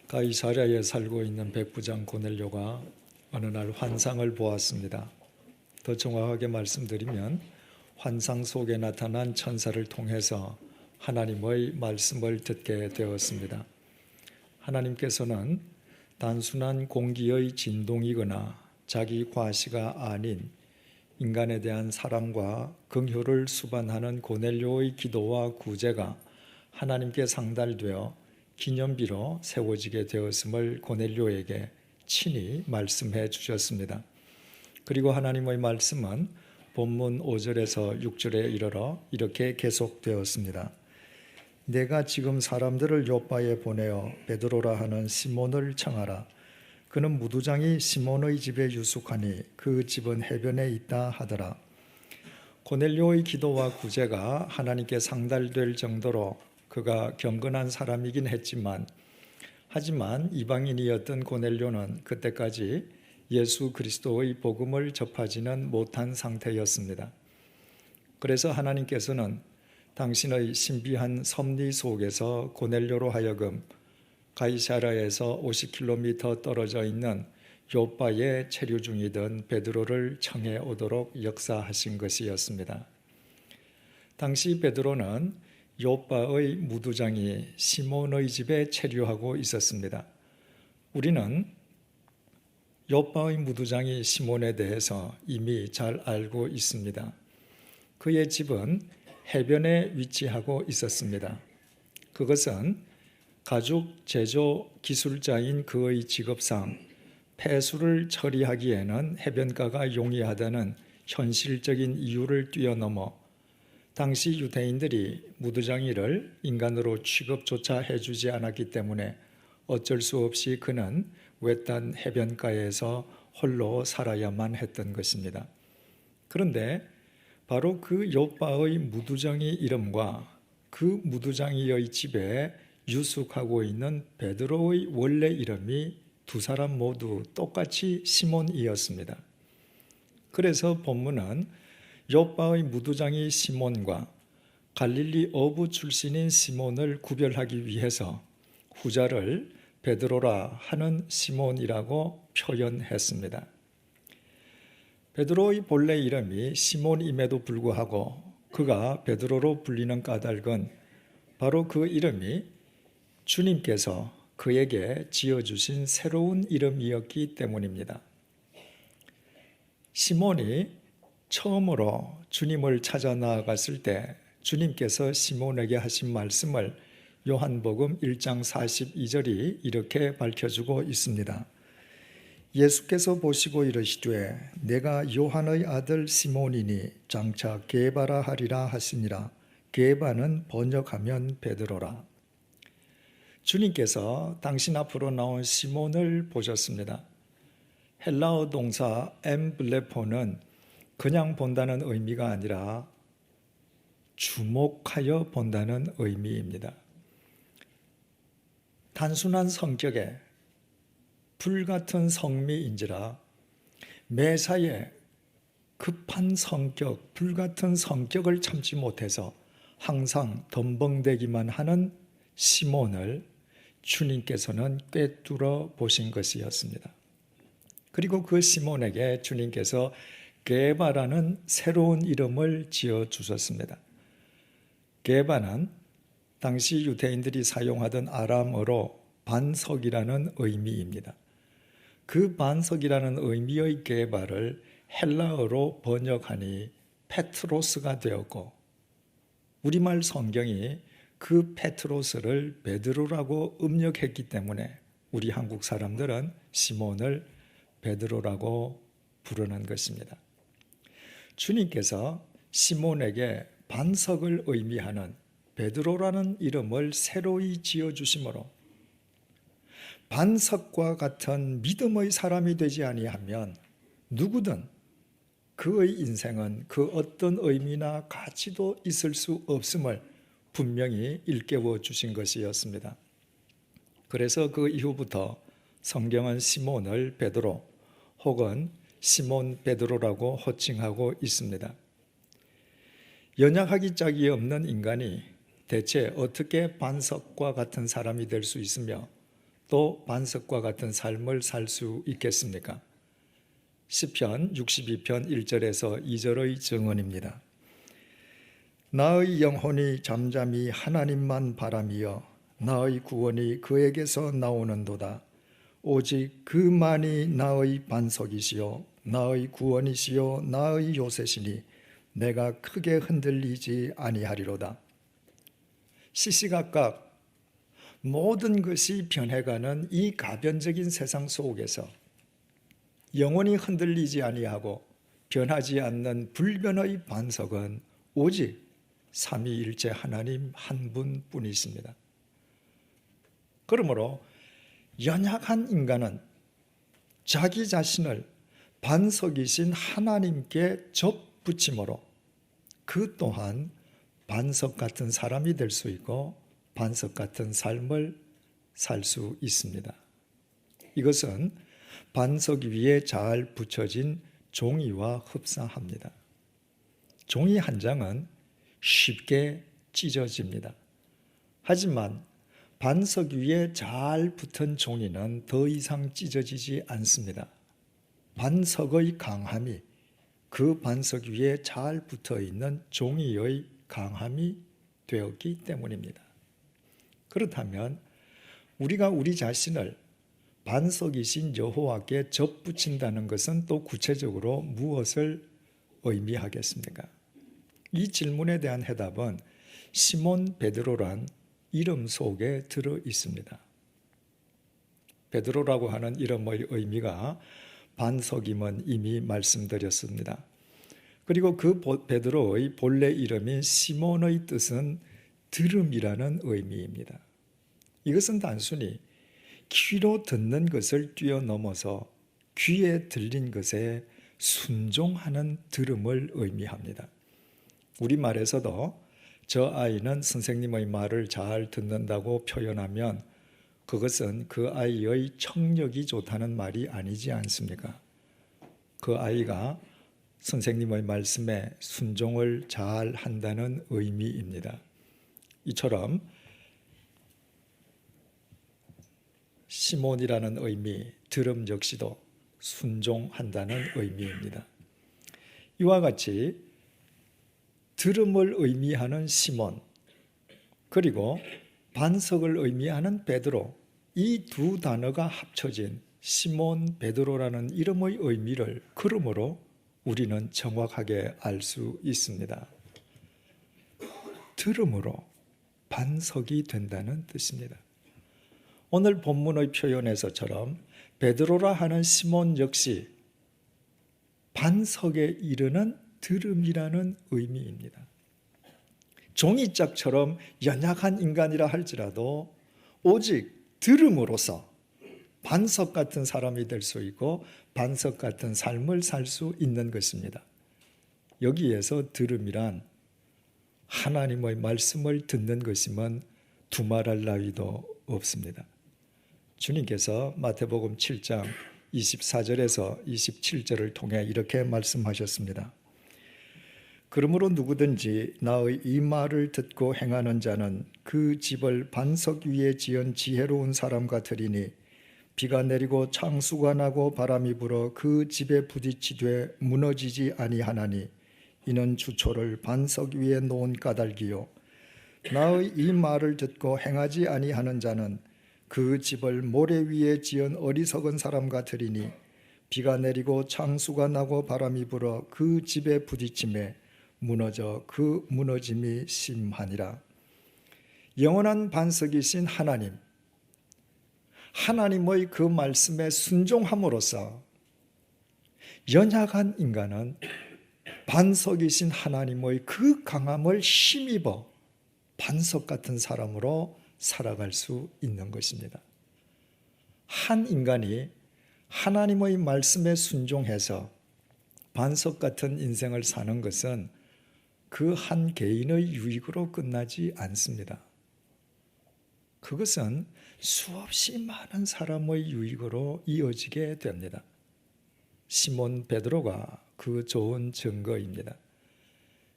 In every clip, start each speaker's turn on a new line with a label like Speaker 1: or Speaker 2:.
Speaker 1: 가이사랴에 살고 있는 백부장 고넬료가 어느 날 환상을 보았습니다. 더 정확하게 말씀드리면 환상 속에 나타난 천사를 통해서 하나님의 말씀을 듣게 되었습니다. 하나님께서는 단순한 공기의 진동이거나 자기 과시가 아닌 인간에 대한 사랑과 긍휼을 수반하는 고넬료의 기도와 구제가 하나님께 상달되어 기념비로 세워지게 되었음을 고넬료에게 친히 말씀해 주셨습니다. 그리고 하나님의 말씀은 본문 5절에서 6절에 이르러 이렇게 계속되었습니다. 내가 지금 사람들을 요빠에 보내어 베드로라 하는 시몬을 청하라. 그는 무두장이 시몬의 집에 유숙하니 그 집은 해변에 있다 하더라. 고넬료의 기도와 구제가 하나님께 상달될 정도로 그가 경건한 사람이긴 했지만 하지만 이방인이었던 고넬료는 그때까지 예수 그리스도의 복음을 접하지는 못한 상태였습니다. 그래서 하나님께서는 당신의 신비한 섭리 속에서 고넬료로 하여금 가이사랴에서 50km 떨어져 있는 요빠에 체류 중이던 베드로를 청해 오도록 역사하신 것이었습니다. 당시 베드로는 요빠의 무두장이 시몬의 집에 체류하고 있었습니다. 우리는 요빠의 무두장이 시몬에 대해서 이미 잘 알고 있습니다. 그의 집은 해변에 위치하고 있었습니다. 그것은 가죽 제조 기술자인 그의 직업상 폐수를 처리하기에는 해변가가 용이하다는 현실적인 이유를 뛰어넘어 당시 유대인들이 무두장이를 인간으로 취급조차 해주지 않았기 때문에 어쩔 수 없이 그는 외딴 해변가에서 홀로 살아야만 했던 것입니다. 그런데 바로 그 요빠의 무두장이 이름과 그 무두장이의 집에 유숙하고 있는 베드로의 원래 이름이 두 사람 모두 똑같이 시몬이었습니다. 그래서 본문은 요빠의 무두장이 시몬과 갈릴리 어부 출신인 시몬을 구별하기 위해서 후자를 베드로라 하는 시몬이라고 표현했습니다. 베드로의 본래 이름이 시몬임에도 불구하고 그가 베드로로 불리는 까닭은 바로 그 이름이 주님께서 그에게 지어주신 새로운 이름이었기 때문입니다. 시몬이 처음으로 주님을 찾아 나아갔을 때 주님께서 시몬에게 하신 말씀을 요한복음 1장 42절이 이렇게 밝혀주고 있습니다. 예수께서 보시고 이르시되 내가 요한의 아들 시몬이니 장차 게바라 하리라 하시니라. 게바는 번역하면 베드로라. 주님께서 당신 앞으로 나온 시몬을 보셨습니다. 헬라어 동사 엠블레포는 그냥 본다는 의미가 아니라 주목하여 본다는 의미입니다. 단순한 성격에 불같은 성미인지라 매사에 급한 성격, 불같은 성격을 참지 못해서 항상 덤벙대기만 하는 시몬을 주님께서는 꿰뚫어 보신 것이었습니다. 그리고 그 시몬에게 주님께서 게바라는 새로운 이름을 지어주셨습니다. 게바는 당시 유대인들이 사용하던 아람어로 반석이라는 의미입니다. 그 반석이라는 의미의 게바를 헬라어로 번역하니 페트로스가 되었고 우리말 성경이 그 페트로스를 베드로라고 음력했기 때문에 우리 한국 사람들은 시몬을 베드로라고 부르는 것입니다. 주님께서 시몬에게 반석을 의미하는 베드로라는 이름을 새로이 지어주심으로 반석과 같은 믿음의 사람이 되지 아니하면 누구든 그의 인생은 그 어떤 의미나 가치도 있을 수 없음을 분명히 일깨워 주신 것이었습니다. 그래서 그 이후부터 성경은 시몬을 베드로 혹은 시몬 베드로라고 호칭하고 있습니다. 연약하기 짝이 없는 인간이 대체 어떻게 반석과 같은 사람이 될 수 있으며 또 반석과 같은 삶을 살 수 있겠습니까? 시편 62편 1절에서 2절의 증언입니다. 나의 영혼이 잠잠히 하나님만 바라미어 나의 구원이 그에게서 나오는도다. 오직 그만이 나의 반석이시요 나의 구원이시요 나의 요새시니 내가 크게 흔들리지 아니하리로다. 시시각각 모든 것이 변해가는 이 가변적인 세상 속에서 영원히 흔들리지 아니하고 변하지 않는 불변의 반석은 오직 삼위일체 하나님 한 분뿐이십니다. 그러므로 연약한 인간은 자기 자신을 반석이신 하나님께 접붙임으로 그 또한 반석 같은 사람이 될 수 있고 반석 같은 삶을 살 수 있습니다. 이것은 반석 위에 잘 붙여진 종이와 흡사합니다. 종이 한 장은 쉽게 찢어집니다. 하지만 반석 위에 잘 붙은 종이는 더 이상 찢어지지 않습니다. 반석의 강함이 그 반석 위에 잘 붙어 있는 종이의 강함이 되었기 때문입니다. 그렇다면 우리가 우리 자신을 반석이신 여호와께 접붙인다는 것은 또 구체적으로 무엇을 의미하겠습니까? 이 질문에 대한 해답은 시몬 베드로란 이름 속에 들어 있습니다. 베드로라고 하는 이름의 의미가 반석임은 이미 말씀드렸습니다. 그리고 그 베드로의 본래 이름인 시몬의 뜻은 들음이라는 의미입니다. 이것은 단순히 귀로 듣는 것을 뛰어넘어서 귀에 들린 것에 순종하는 들음을 의미합니다. 우리말에서도 저 아이는 선생님의 말을 잘 듣는다고 표현하면 그것은 그 아이의 청력이 좋다는 말이 아니지 않습니까? 그 아이가 선생님의 말씀에 순종을 잘 한다는 의미입니다. 이처럼 시몬이라는 의미, 들음 역시도 순종한다는 의미입니다. 이와 같이 들음을 의미하는 시몬, 그리고 반석을 의미하는 베드로, 이 두 단어가 합쳐진 시몬 베드로라는 이름의 의미를 그러므로 우리는 정확하게 알 수 있습니다. 들음으로 반석이 된다는 뜻입니다. 오늘 본문의 표현에서처럼 베드로라 하는 시몬 역시 반석에 이르는 들음이라는 의미입니다. 종이짝처럼 연약한 인간이라 할지라도 오직 들음으로써 반석 같은 사람이 될 수 있고 반석 같은 삶을 살 수 있는 것입니다. 여기에서 들음이란 하나님의 말씀을 듣는 것이면 두말할 나위도 없습니다. 주님께서 마태복음 7장 24절에서 27절을 통해 이렇게 말씀하셨습니다. 그러므로 누구든지 나의 이 말을 듣고 행하는 자는 그 집을 반석 위에 지은 지혜로운 사람 같으리니 비가 내리고 창수가 나고 바람이 불어 그 집에 부딪히되 무너지지 아니하나니 이는 주초를 반석 위에 놓은 까닭이요 나의 이 말을 듣고 행하지 아니하는 자는 그 집을 모래 위에 지은 어리석은 사람 같으리니 비가 내리고 창수가 나고 바람이 불어 그 집에 부딪힘에 무너져 그 무너짐이 심하니라. 영원한 반석이신 하나님, 하나님의 그 말씀에 순종함으로써 연약한 인간은 반석이신 하나님의 그 강함을 힘입어 반석 같은 사람으로 살아갈 수 있는 것입니다. 한 인간이 하나님의 말씀에 순종해서 반석 같은 인생을 사는 것은 그 한 개인의 유익으로 끝나지 않습니다. 그것은 수없이 많은 사람의 유익으로 이어지게 됩니다. 시몬 베드로가 그 좋은 증거입니다.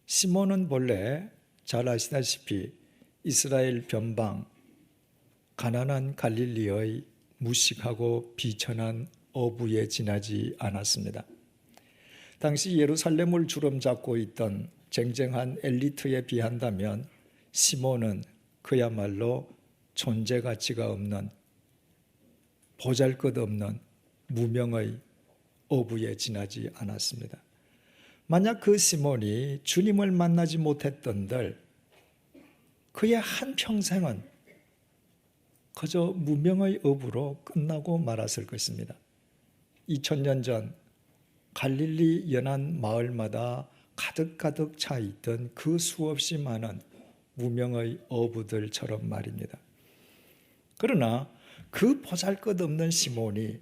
Speaker 1: 시몬은 본래 잘 아시다시피 이스라엘 변방 가나안 갈릴리의 무식하고 비천한 어부에 지나지 않았습니다. 당시 예루살렘을 주름잡고 있던 쟁쟁한 엘리트에 비한다면 시몬은 그야말로 존재 가치가 없는, 보잘것없는 무명의 어부에 지나지 않았습니다. 만약 그 시몬이 주님을 만나지 못했던들 그의 한평생은 그저 무명의 어부로 끝나고 말았을 것입니다. 2000년 전 갈릴리 연안 마을마다 가득가득 차 있던 그 수없이 많은 무명의 어부들처럼 말입니다. 그러나 그 보잘것없는 시몬이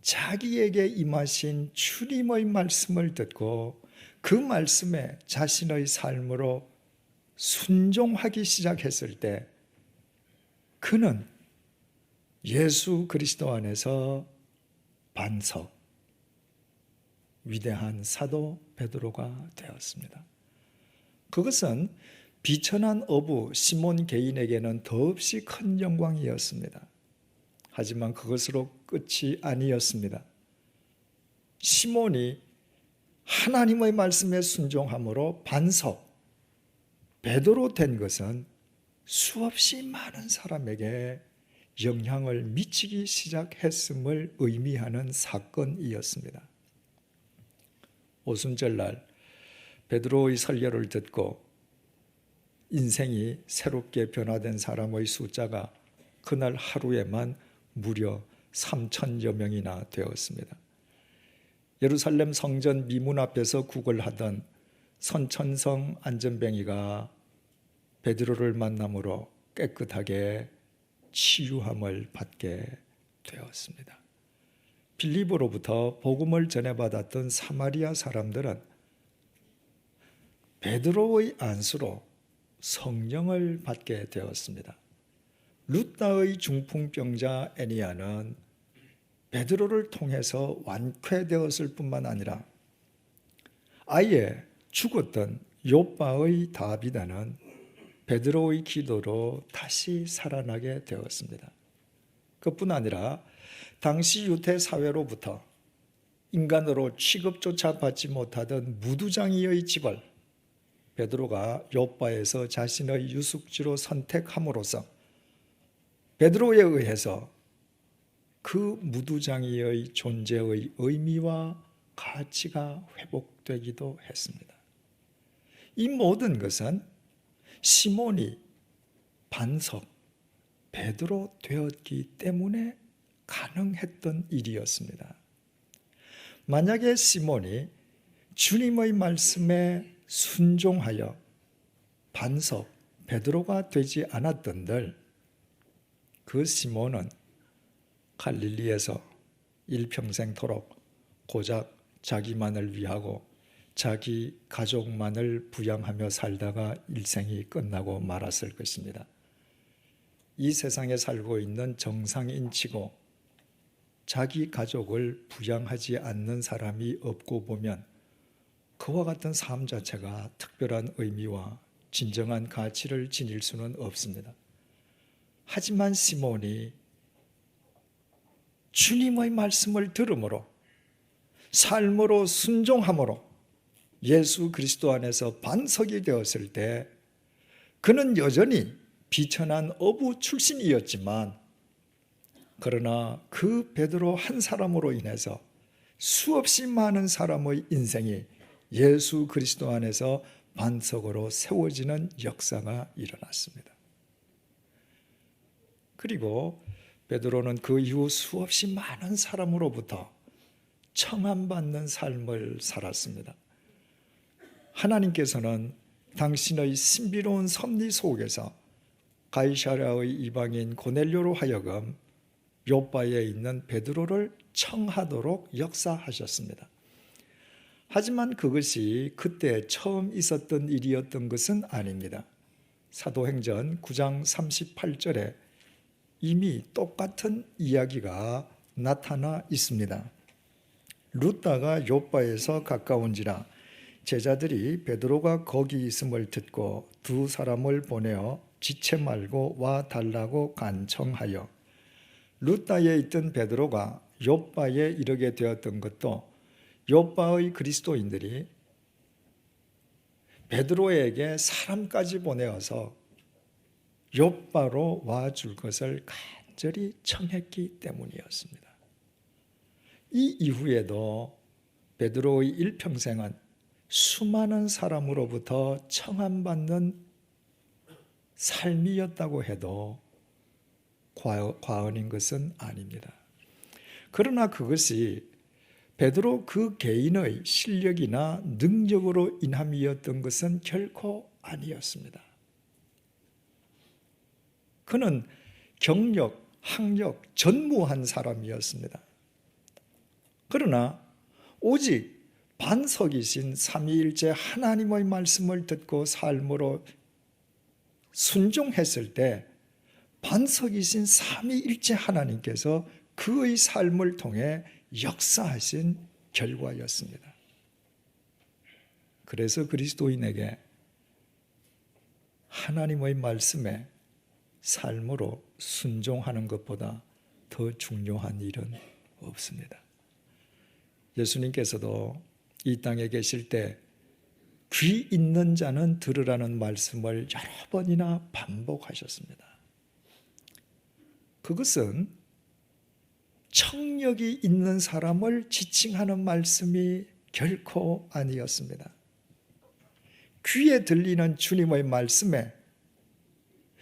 Speaker 1: 자기에게 임하신 주님의 말씀을 듣고 그 말씀에 자신의 삶으로 순종하기 시작했을 때 그는 예수 그리스도 안에서 반석, 위대한 사도 베드로가 되었습니다. 그것은 비천한 어부 시몬 개인에게는 더없이 큰 영광이었습니다. 하지만 그것으로 끝이 아니었습니다. 시몬이 하나님의 말씀에 순종함으로 반석, 베드로 된 것은 수없이 많은 사람에게 영향을 미치기 시작했음을 의미하는 사건이었습니다. 오순절날 베드로의 설교를 듣고 인생이 새롭게 변화된 사람의 숫자가 그날 하루에만 무려 3,000여 명이나 되었습니다. 예루살렘 성전 미문 앞에서 구걸하던 선천성 안전뱅이가 베드로를 만남으로 깨끗하게 치유함을 받게 되었습니다. 빌립보로부터 복음을 전해받았던 사마리아 사람들은 베드로의 안수로 성령을 받게 되었습니다. 루다의 중풍병자 애니아는 베드로를 통해서 완쾌되었을 뿐만 아니라 아예 죽었던 욥바의 다비다는 베드로의 기도로 다시 살아나게 되었습니다. 그뿐 아니라 당시 유대 사회로부터 인간으로 취급조차 받지 못하던 무두장이의 집을 베드로가 욥바에서 자신의 유숙지로 선택함으로써 베드로에 의해서 그 무두장이의 존재의 의미와 가치가 회복되기도 했습니다. 이 모든 것은 시몬이 반석, 베드로 되었기 때문에 가능했던 일이었습니다. 만약에 시몬이 주님의 말씀에 순종하여 반석, 베드로가 되지 않았던들 그 시몬은 갈릴리에서 일평생토록 고작 자기만을 위하고 자기 가족만을 부양하며 살다가 일생이 끝나고 말았을 것입니다. 이 세상에 살고 있는 정상인치고 자기 가족을 부양하지 않는 사람이 없고 보면 그와 같은 삶 자체가 특별한 의미와 진정한 가치를 지닐 수는 없습니다. 하지만 시몬이 주님의 말씀을 들음으로 삶으로 순종함으로 예수 그리스도 안에서 반석이 되었을 때 그는 여전히 비천한 어부 출신이었지만 그러나 그 베드로 한 사람으로 인해서 수없이 많은 사람의 인생이 예수 그리스도 안에서 반석으로 세워지는 역사가 일어났습니다. 그리고 베드로는 그 이후 수없이 많은 사람으로부터 청함받는 삶을 살았습니다. 하나님께서는 당신의 신비로운 섭리 속에서 가이사랴의 이방인 고넬료로 하여금 욥바에 있는 베드로를 청하도록 역사하셨습니다. 하지만 그것이 그때 처음 있었던 일이었던 것은 아닙니다. 사도행전 9장 38절에 이미 똑같은 이야기가 나타나 있습니다. 루다가 욥바에서 가까운지라 제자들이 베드로가 거기 있음을 듣고 두 사람을 보내어 지체 말고 와 달라고 간청하여 루다에 있던 베드로가 욥바에 이르게 되었던 것도 욥바의 그리스도인들이 베드로에게 사람까지 보내어서 욥바로 와줄 것을 간절히 청했기 때문이었습니다. 이 이후에도 베드로의 일평생은 수많은 사람으로부터 청함받는 삶이었다고 해도 과언인 것은 아닙니다. 그러나 그것이 베드로 그 개인의 실력이나 능력으로 인함이었던 것은 결코 아니었습니다. 그는 경력, 학력 전무한 사람이었습니다. 그러나 오직 반석이신 삼위일체 하나님의 말씀을 듣고 삶으로 순종했을 때 반석이신 삼위일체 하나님께서 그의 삶을 통해 역사하신 결과였습니다. 그래서 그리스도인에게 하나님의 말씀에 삶으로 순종하는 것보다 더 중요한 일은 없습니다. 예수님께서도 이 땅에 계실 때 귀 있는 자는 들으라는 말씀을 여러 번이나 반복하셨습니다. 그것은 청력이 있는 사람을 지칭하는 말씀이 결코 아니었습니다. 귀에 들리는 주님의 말씀에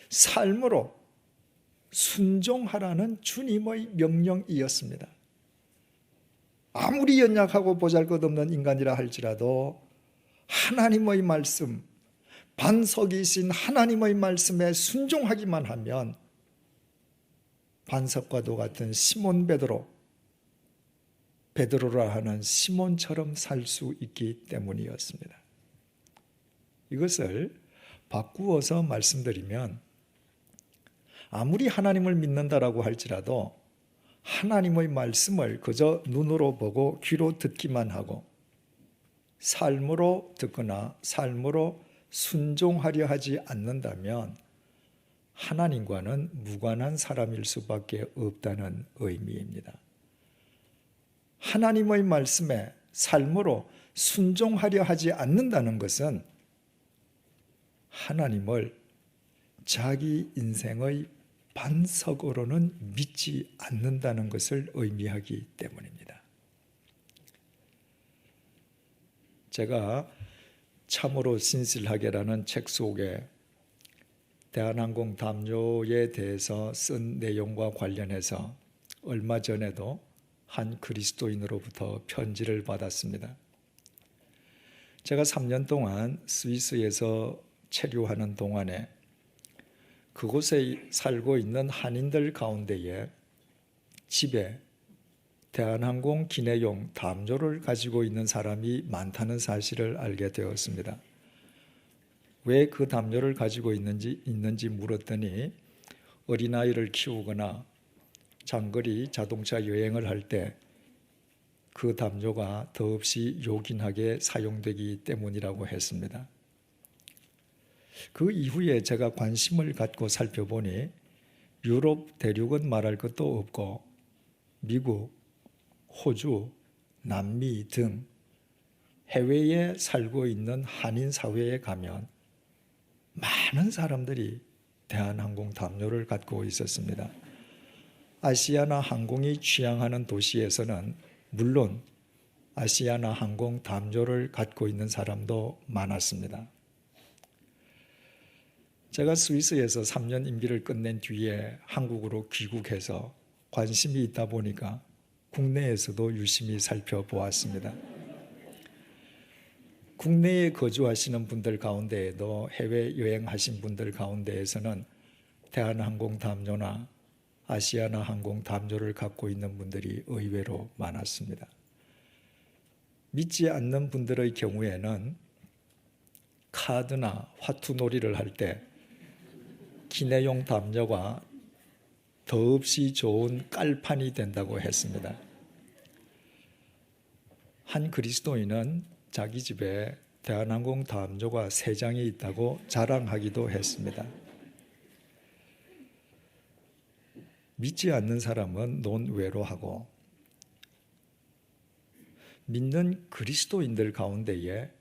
Speaker 1: 삶으로 순종하라는 주님의 명령이었습니다. 아무리 연약하고 보잘것없는 인간이라 할지라도 하나님의 말씀, 반석이신 하나님의 말씀에 순종하기만 하면 반석과도 같은 시몬 베드로라 하는 시몬처럼 살 수 있기 때문이었습니다. 이것을 바꾸어서 말씀드리면 아무리 하나님을 믿는다라고 할지라도 하나님의 말씀을 그저 눈으로 보고 귀로 듣기만 하고 삶으로 듣거나 삶으로 순종하려 하지 않는다면 하나님과는 무관한 사람일 수밖에 없다는 의미입니다. 하나님의 말씀에 삶으로 순종하려 하지 않는다는 것은 하나님을 자기 인생의 반석으로는 믿지 않는다는 것을 의미하기 때문입니다. 제가 참으로 신실하게라는 책 속에 대한항공 담요에 대해서 쓴 내용과 관련해서 얼마 전에도 한 그리스도인으로부터 편지를 받았습니다. 제가 3년 동안 스위스에서 체류하는 동안에 그곳에 살고 있는 한인들 가운데에 집에 대한항공 기내용 담요를 가지고 있는 사람이 많다는 사실을 알게 되었습니다. 왜 그 담요를 가지고 있는지 물었더니 어린아이를 키우거나 장거리 자동차 여행을 할 때 그 담요가 더없이 요긴하게 사용되기 때문이라고 했습니다. 그 이후에 제가 관심을 갖고 살펴보니 유럽 대륙은 말할 것도 없고 미국, 호주, 남미 등 해외에 살고 있는 한인 사회에 가면 많은 사람들이 대한항공 담요를 갖고 있었습니다. 아시아나 항공이 취항하는 도시에서는 물론 아시아나 항공 담요를 갖고 있는 사람도 많았습니다. 제가 스위스에서 3년 임기를 끝낸 뒤에 한국으로 귀국해서 관심이 있다 보니까 국내에서도 유심히 살펴보았습니다. 국내에 거주하시는 분들 가운데에도 해외여행하신 분들 가운데에서는 대한항공 담요나 아시아나 항공 담요를 갖고 있는 분들이 의외로 많았습니다. 믿지 않는 분들의 경우에는 카드나 화투놀이를 할 때 기내용 담요가 더없이 좋은 깔판이 된다고 했습니다. 한 그리스도인은 자기 집에 대한항공 담요가 3장이 있다고 자랑하기도 했습니다. 믿지 않는 사람은 논외로하고 믿는 그리스도인들 가운데에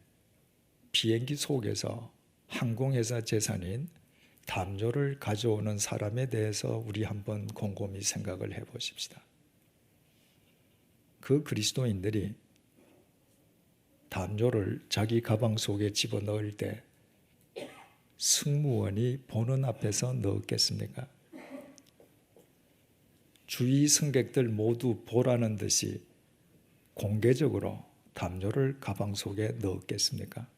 Speaker 1: 비행기 속에서 항공회사 재산인 담요를 가져오는 사람에 대해서 우리 한번 곰곰이 생각을 해보십시다. 그 그리스도인들이 담요를 자기 가방 속에 집어넣을 때 승무원이 보는 앞에서 넣었겠습니까? 주위 승객들 모두 보라는 듯이 공개적으로 담요를 가방 속에 넣었겠습니까?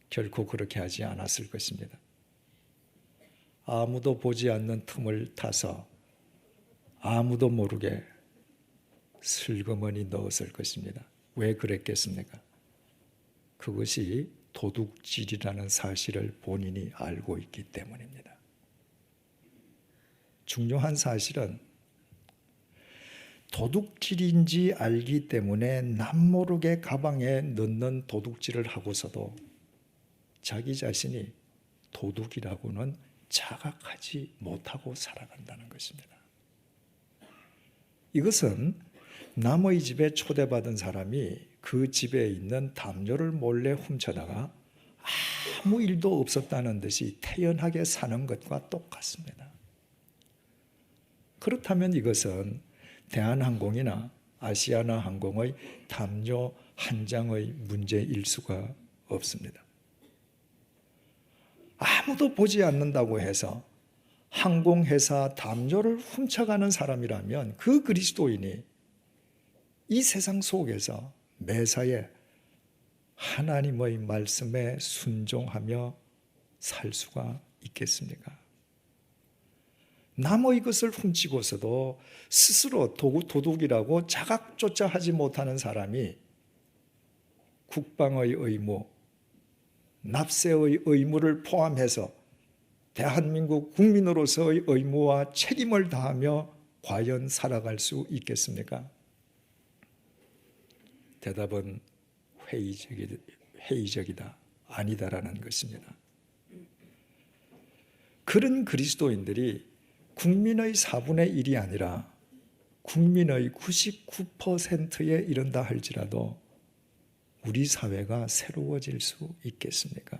Speaker 1: 결코 그렇게 하지 않았을 것입니다. 아무도 보지 않는 틈을 타서 아무도 모르게 슬그머니 넣었을 것입니다. 왜 그랬겠습니까? 그것이 도둑질이라는 사실을 본인이 알고 있기 때문입니다. 중요한 사실은 도둑질인지 알기 때문에 남모르게 가방에 넣는 도둑질을 하고서도 자기 자신이 도둑이라고는 자각하지 못하고 살아간다는 것입니다. 이것은 남의 집에 초대받은 사람이 그 집에 있는 담요를 몰래 훔쳐다가 아무 일도 없었다는 듯이 태연하게 사는 것과 똑같습니다. 그렇다면 이것은 대한항공이나 아시아나 항공의 담요 한 장의 문제일 수가 없습니다. 아무도 보지 않는다고 해서 항공회사 담요를 훔쳐가는 사람이라면 그 그리스도인이 이 세상 속에서 매사에 하나님의 말씀에 순종하며 살 수가 있겠습니까? 남의 것을 훔치고서도 스스로 도둑이라고 자각조차 하지 못하는 사람이 국방의 의무, 납세의 의무를 포함해서 대한민국 국민으로서의 의무와 책임을 다하며 과연 살아갈 수 있겠습니까? 대답은 회의적이다, 아니다라는 것입니다. 그런 그리스도인들이 국민의 4분의 1이 아니라 국민의 99%에 이른다 할지라도 우리 사회가 새로워질 수 있겠습니까?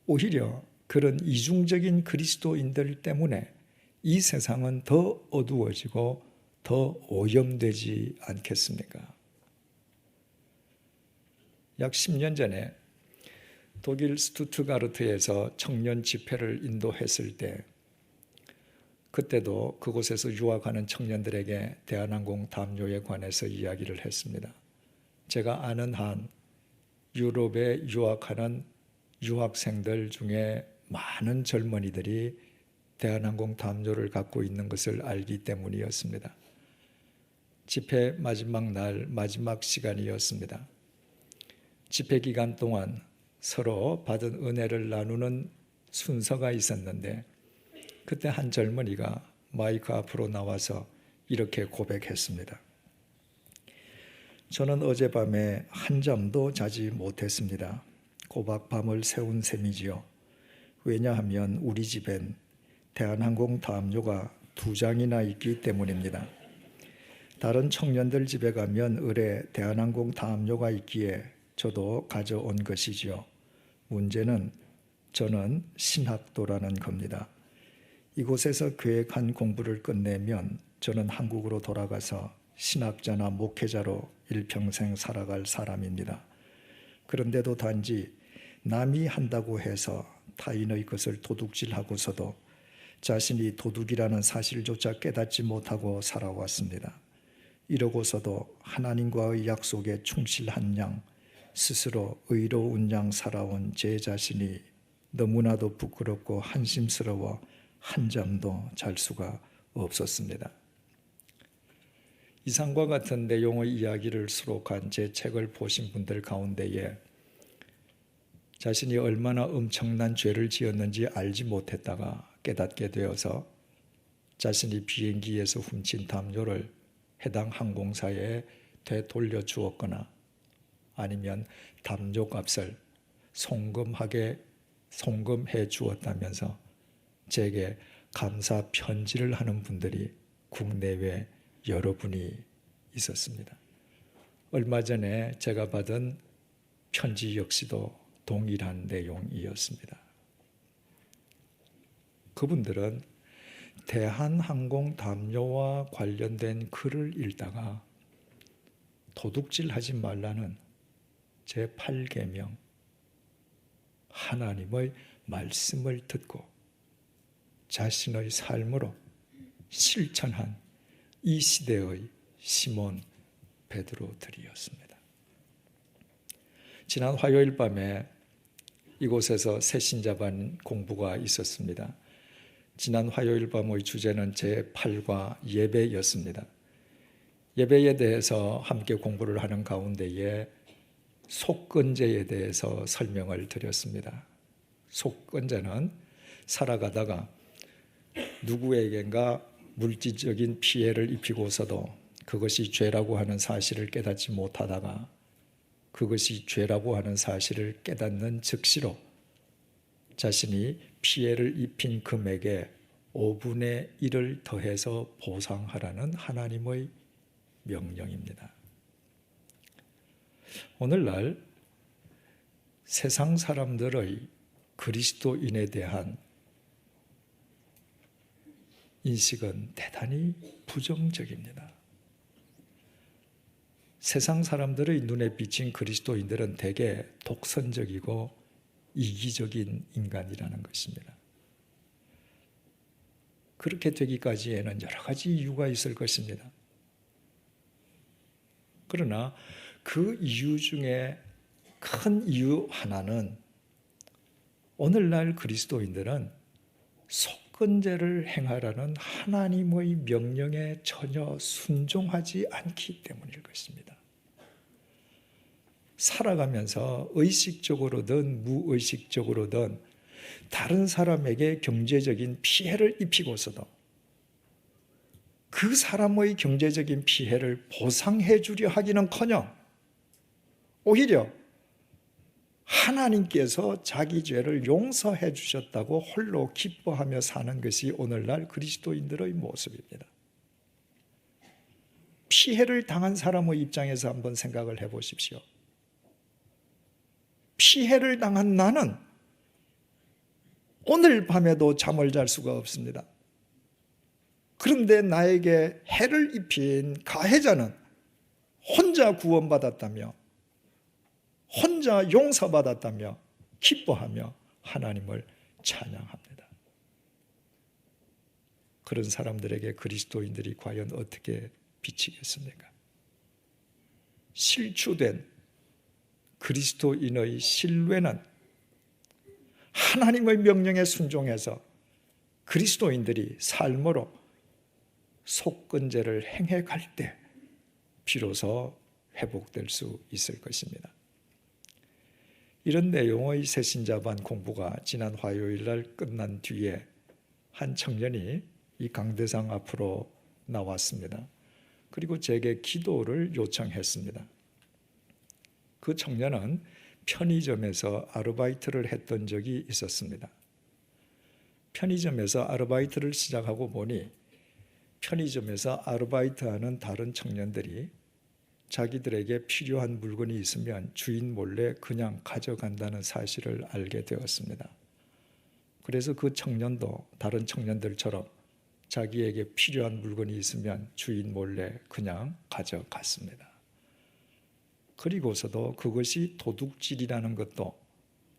Speaker 1: 오히려 그런 이중적인 그리스도인들 때문에 이 세상은 더 어두워지고 더 오염되지 않겠습니까? 약 10년 전에 독일 스투트가르트에서 청년 집회를 인도했을 때 그때도 그곳에서 유학하는 청년들에게 대한항공 담요에 관해서 이야기를 했습니다. 제가 아는 한 유럽에 유학하는 유학생들 중에 많은 젊은이들이 대한항공 담요를 갖고 있는 것을 알기 때문이었습니다. 집회 마지막 날 마지막 시간이었습니다. 집회 기간 동안 서로 받은 은혜를 나누는 순서가 있었는데 그때 한 젊은이가 마이크 앞으로 나와서 이렇게 고백했습니다. 저는 어젯밤에 한잠도 자지 못했습니다. 꼬박 밤을 새운 셈이지요. 왜냐하면 우리 집엔 대한항공 담요가 2장이나 있기 때문입니다. 다른 청년들 집에 가면 을에 대한항공 담요가 있기에 저도 가져온 것이지요. 문제는 저는 신학도라는 겁니다. 이곳에서 계획한 공부를 끝내면 저는 한국으로 돌아가서 신학자나 목회자로 일평생 살아갈 사람입니다. 그런데도 단지 남이 한다고 해서 타인의 것을 도둑질하고서도 자신이 도둑이라는 사실조차 깨닫지 못하고 살아왔습니다. 이러고서도 하나님과의 약속에 충실한 양, 스스로 의로운 양 살아온 제 자신이 너무나도 부끄럽고 한심스러워 한잠도 잘 수가 없었습니다. 이상과 같은 내용의 이야기를 수록한 제 책을 보신 분들 가운데에 자신이 얼마나 엄청난 죄를 지었는지 알지 못했다가 깨닫게 되어서 자신이 비행기에서 훔친 담요를 해당 항공사에 되돌려 주었거나 아니면 담요값을 송금해 주었다면서 제게 감사 편지를 하는 분들이 국내외 여러분이 있었습니다. 얼마 전에 제가 받은 편지 역시도 동일한 내용이었습니다. 그분들은 대한항공 담요와 관련된 글을 읽다가 도둑질하지 말라는 제8계명 하나님의 말씀을 듣고 자신의 삶으로 실천한 이 시대의 시몬 베드로들이었습니다. 지난 화요일 밤에 이곳에서 새신자반 공부가 있었습니다. 지난 화요일 밤의 주제는 제8과 예배였습니다. 예배에 대해서 함께 공부를 하는 가운데에 속건제에 대해서 설명을 드렸습니다. 속건제는 살아가다가 누구에겐가 물질적인 피해를 입히고서도 그것이 죄라고 하는 사실을 깨닫지 못하다가 그것이 죄라고 하는 사실을 깨닫는 즉시로 자신이 피해를 입힌 금액의 5분의 1을 더해서 보상하라는 하나님의 명령입니다. 오늘날 세상 사람들의 그리스도인에 대한 인식은 대단히 부정적입니다. 세상 사람들의 눈에 비친 그리스도인들은 대개 독선적이고 이기적인 인간이라는 것입니다. 그렇게 되기까지에는 여러 가지 이유가 있을 것입니다. 그러나 그 이유 중에 큰 이유 하나는 오늘날 그리스도인들은 속건제를 행하라는 하나님의 명령에 전혀 순종하지 않기 때문일 것입니다. 살아가면서 의식적으로든 무의식적으로든 다른 사람에게 경제적인 피해를 입히고서도 그 사람의 경제적인 피해를 보상해 주려 하기는커녕 오히려 하나님께서 자기 죄를 용서해 주셨다고 홀로 기뻐하며 사는 것이 오늘날 그리스도인들의 모습입니다. 피해를 당한 사람의 입장에서 한번 생각을 해보십시오. 피해를 당한 나는 오늘 밤에도 잠을 잘 수가 없습니다. 그런데 나에게 해를 입힌 가해자는 혼자 구원받았다며 혼자 용서받았다며 기뻐하며 하나님을 찬양합니다. 그런 사람들에게 그리스도인들이 과연 어떻게 비치겠습니까? 실추된 그리스도인의 신뢰는 하나님의 명령에 순종해서 그리스도인들이 삶으로 속건제를 행해 갈 때 비로소 회복될 수 있을 것입니다. 이런 내용의 새신자반 공부가 지난 화요일 날 끝난 뒤에 한 청년이 이 강대상 앞으로 나왔습니다. 그리고 제게 기도를 요청했습니다. 그 청년은 편의점에서 아르바이트를 했던 적이 있었습니다. 편의점에서 아르바이트를 시작하고 보니 편의점에서 아르바이트하는 다른 청년들이 자기들에게 필요한 물건이 있으면 주인 몰래 그냥 가져간다는 사실을 알게 되었습니다. 그래서 그 청년도 다른 청년들처럼 자기에게 필요한 물건이 있으면 주인 몰래 그냥 가져갔습니다. 그리고서도 그것이 도둑질이라는 것도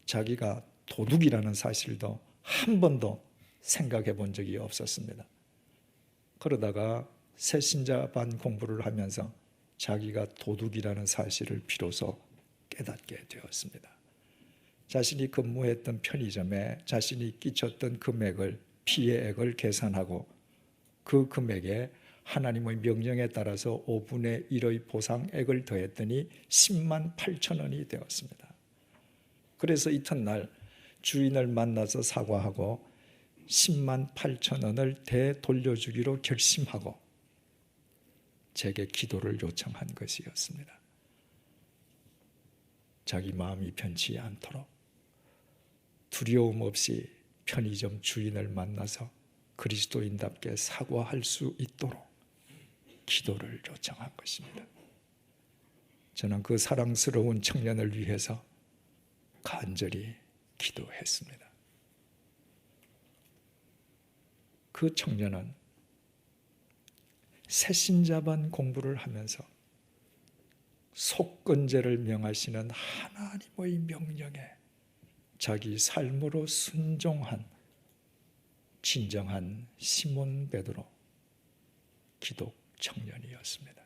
Speaker 1: 자기가 도둑이라는 사실도 한 번도 생각해 본 적이 없었습니다. 그러다가 새신자반 공부를 하면서 자기가 도둑이라는 사실을 비로소 깨닫게 되었습니다. 자신이 근무했던 편의점에 자신이 끼쳤던 금액을 피해액을 계산하고 그 금액에 하나님의 명령에 따라서 5분의 1의 보상액을 더했더니 10만 8천 원이 되었습니다. 그래서 이튿날 주인을 만나서 사과하고 10만 8천 원을 되돌려주기로 결심하고 제게 기도를 요청한 것이었습니다. 자기 마음이 편치 않도록 두려움 없이 편의점 주인을 만나서 그리스도인답게 사과할 수 있도록 기도를 요청한 것입니다. 저는 그 사랑스러운 청년을 위해서 간절히 기도했습니다. 그 청년은 새신자반 공부를 하면서 속건제를 명하시는 하나님의 명령에 자기 삶으로 순종한 진정한 시몬 베드로 기독 청년이었습니다.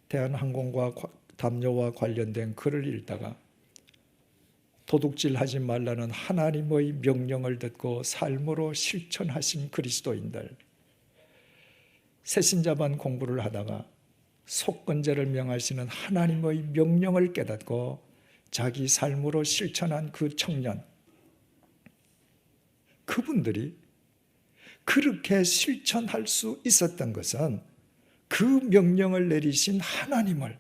Speaker 1: 대한항공과 담요와 관련된 글을 읽다가 도둑질하지 말라는 하나님의 명령을 듣고 삶으로 실천하신 그리스도인들, 새신자반 공부를 하다가 속건제를 명하시는 하나님의 명령을 깨닫고 자기 삶으로 실천한 그 청년, 그분들이 그렇게 실천할 수 있었던 것은 그 명령을 내리신 하나님을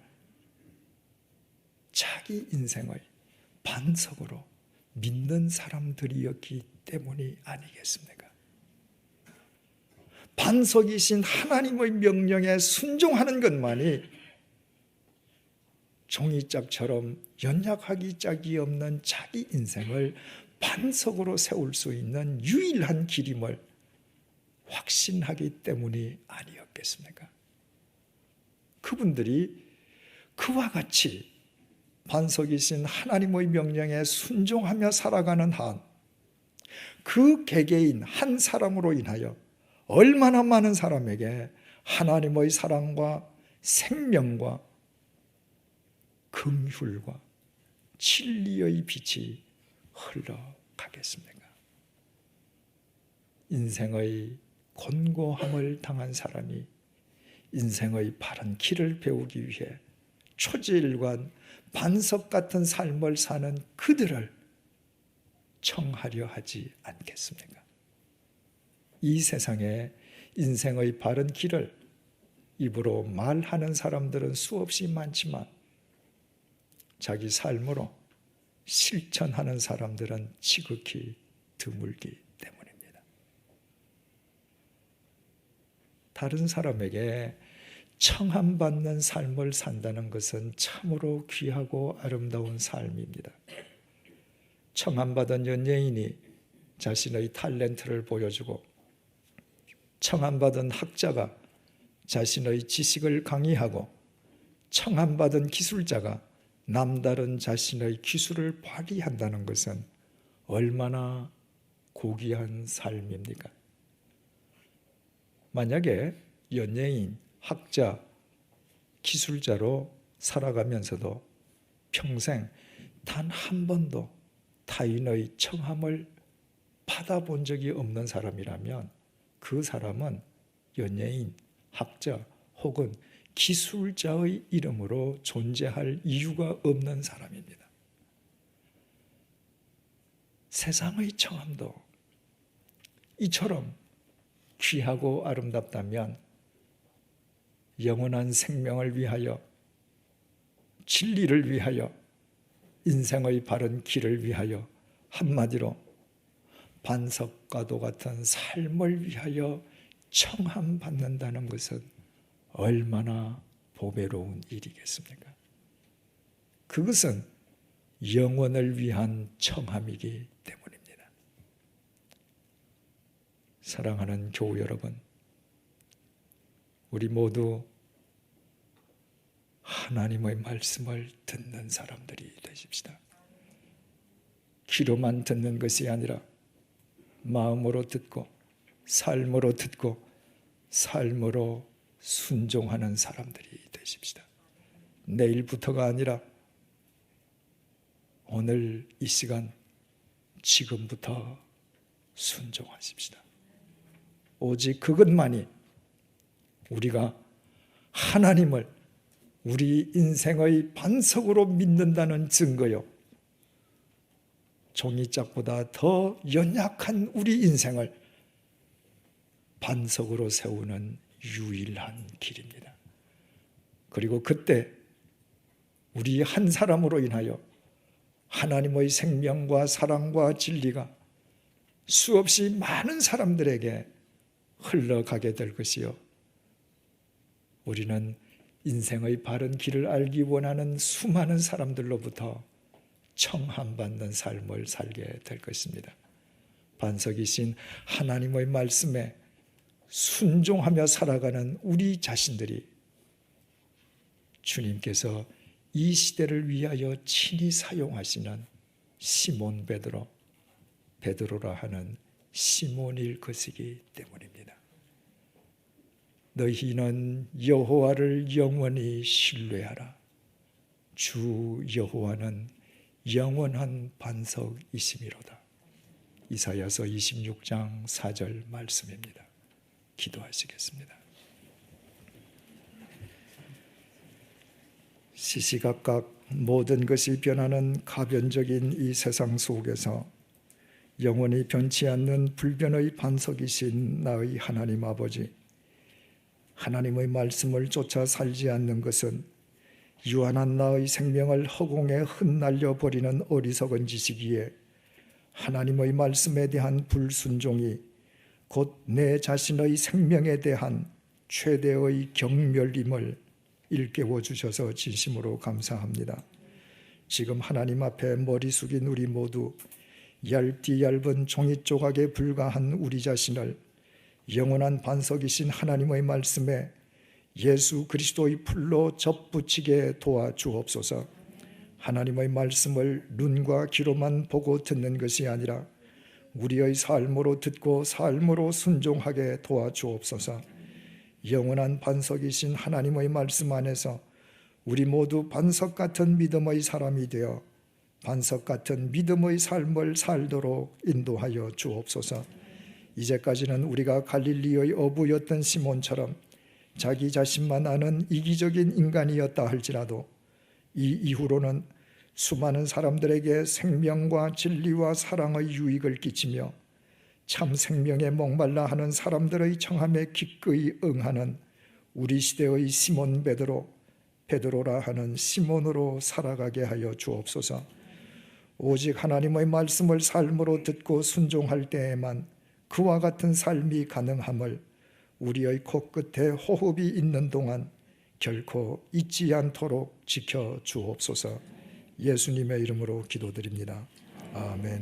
Speaker 1: 자기 인생의 반석으로 믿는 사람들이었기 때문이 아니겠습니까? 반석이신 하나님의 명령에 순종하는 것만이 종이짝처럼 연약하기 짝이 없는 자기 인생을 반석으로 세울 수 있는 유일한 길임을 확신하기 때문이 아니었겠습니까? 그분들이 그와 같이 반석이신 하나님의 명령에 순종하며 살아가는 한, 그 개개인 한 사람으로 인하여 얼마나 많은 사람에게 하나님의 사랑과 생명과 긍휼과 진리의 빛이 흘러가겠습니까? 인생의 곤고함을 당한 사람이 인생의 바른 길을 배우기 위해 초지일관 반석 같은 삶을 사는 그들을 청하려 하지 않겠습니까? 이 세상에 인생의 바른 길을 입으로 말하는 사람들은 수없이 많지만 자기 삶으로 실천하는 사람들은 지극히 드물기 때문입니다. 다른 사람에게 청함받는 삶을 산다는 것은 참으로 귀하고 아름다운 삶입니다. 청함받은 연예인이 자신의 탤런트를 보여주고, 청함받은 학자가 자신의 지식을 강의하고, 청함받은 기술자가 남다른 자신의 기술을 발휘한다는 것은 얼마나 고귀한 삶입니까? 만약에 연예인, 학자, 기술자로 살아가면서도 평생 단 한 번도 타인의 청함을 받아본 적이 없는 사람이라면 그 사람은 연예인, 학자 혹은 기술자의 이름으로 존재할 이유가 없는 사람입니다. 세상의 청함도 이처럼 귀하고 아름답다면 영원한 생명을 위하여, 진리를 위하여, 인생의 바른 길을 위하여, 한마디로 반석과도 같은 삶을 위하여 청함받는다는 것은 얼마나 보배로운 일이겠습니까? 그것은 영원을 위한 청함이기 때문입니다. 사랑하는 교우 여러분, 우리 모두 하나님의 말씀을 듣는 사람들이 되십시다. 귀로만 듣는 것이 아니라 마음으로 듣고 삶으로 듣고 삶으로 순종하는 사람들이 되십시다. 내일부터가 아니라 오늘 이 시간 지금부터 순종하십시다. 오직 그것만이 우리가 하나님을 우리 인생의 반석으로 믿는다는 증거요, 종이짝보다 더 연약한 우리 인생을 반석으로 세우는 유일한 길입니다. 그리고 그때 우리 한 사람으로 인하여 하나님의 생명과 사랑과 진리가 수없이 많은 사람들에게 흘러가게 될 것이요, 우리는 인생의 바른 길을 알기 원하는 수많은 사람들로부터 청함받는 삶을 살게 될 것입니다. 반석이신 하나님의 말씀에 순종하며 살아가는 우리 자신들이 주님께서 이 시대를 위하여 친히 사용하시는 시몬 베드로, 베드로라 하는 시몬일 것이기 때문입니다. 너희는 여호와를 영원히 신뢰하라. 주 여호와는 영원한 반석이심이로다. 이사야서 26장 4절 말씀입니다. 기도하시겠습니다. 시시각각 모든 것이 변하는 가변적인 이 세상 속에서 영원히 변치 않는 불변의 반석이신 나의 하나님 아버지, 하나님의 말씀을 쫓아 살지 않는 것은 유한한 나의 생명을 허공에 흩날려 버리는 어리석은 짓이기에 하나님의 말씀에 대한 불순종이 곧 내 자신의 생명에 대한 최대의 경멸임을 일깨워 주셔서 진심으로 감사합니다. 지금 하나님 앞에 머리 숙인 우리 모두 얇디 얇은 종이 조각에 불과한 우리 자신을 영원한 반석이신 하나님의 말씀에 예수 그리스도의 풀로 접붙이게 도와주옵소서. 하나님의 말씀을 눈과 귀로만 보고 듣는 것이 아니라 우리의 삶으로 듣고 삶으로 순종하게 도와주옵소서. 영원한 반석이신 하나님의 말씀 안에서 우리 모두 반석 같은 믿음의 사람이 되어 반석 같은 믿음의 삶을 살도록 인도하여 주옵소서. 이제까지는 우리가 갈릴리의 어부였던 시몬처럼 자기 자신만 아는 이기적인 인간이었다 할지라도 이 이후로는 수많은 사람들에게 생명과 진리와 사랑의 유익을 끼치며 참 생명에 목말라 하는 사람들의 청함에 기꺼이 응하는 우리 시대의 시몬 베드로, 베드로라 하는 시몬으로 살아가게 하여 주옵소서. 오직 하나님의 말씀을 삶으로 듣고 순종할 때에만 그와 같은 삶이 가능함을 우리의 코끝에 호흡이 있는 동안 결코 잊지 않도록 지켜 주옵소서. 예수님의 이름으로 기도드립니다. 아멘.